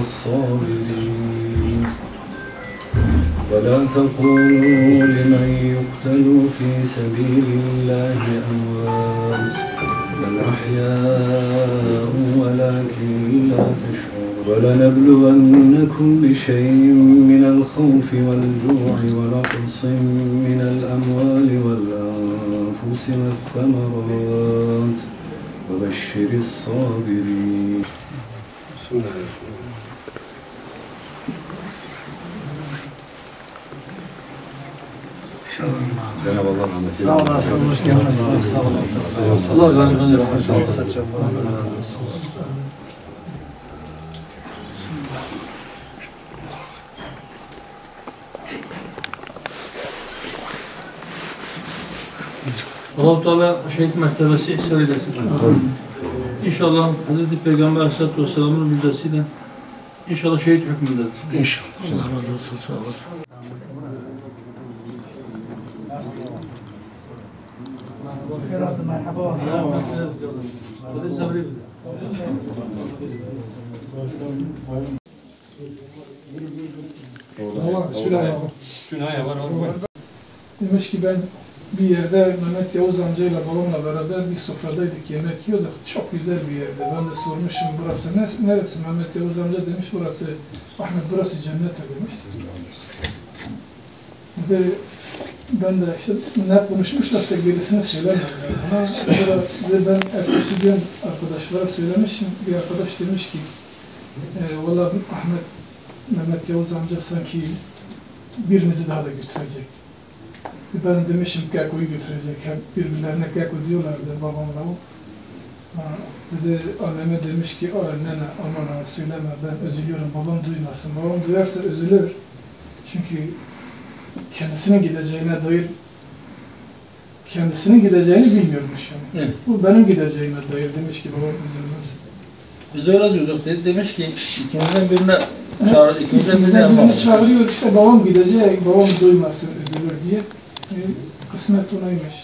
الصابرين ولا تقولوا لمن يقتل في سبيل الله أموات بل أحياء ولكن لا تشعرون ولنبلونكم بشيء من الخوف والجوع ونقص من الأموال والأنفس والثمرات وبشر الصابرين. بسم الله الرحمن الرحيم. Cenab-ı Allah rahmet eylesin. Sağ olasın, hoş gelmişsiniz. Sağ olasın. Allah razı olsun. Allah-u Teala şehit mertebesi ihsan eylesin. İnşallah Hazreti Peygamber Aleyhisselatü Vesselam'ın müjdesiyle inşallah şehit hükmündedir. İnşallah. Allah razı olsun. Sağ olasın. Demiş ki ben bir yerde Mehmet Yavuz amcayla babamla beraber bir sofradaydık, yemek yiyorduk. Çok güzel bir yerde. Ben de sormuşum burası neresi Mehmet Yavuz amca demiş burası Ahmet burası cennettir demiş. Ve ben de işte ne konuşmuşlarsa gerisini söylemedim. Sonra ben ertesi gün arkadaşlara söylemişim. Bir arkadaş demiş ki valla Ahmet Mehmet Yavuz amca sanki birinizi daha da götürecek. Ben demişim Gekko'yu götürecek. Hep birbirlerine Gekko diyorlardı babamla o. Dedi anneme demiş ki nene aman ha söyleme ben üzülüyorum babam duymasın. Babam duyarsa üzülür. Çünkü kendisinin gideceğine dair kendisinin gideceğini bilmiyormuş yani. Evet. Bu benim gideceğime dair demiş ki babam üzülmez. Biz öyle diyorduk dedi. Demiş ki ikinizden birine çağırıyor. İkimizden birini çağırıyor işte babam gidecek, babam duymasın üzülür diye. Kısmet onaymış.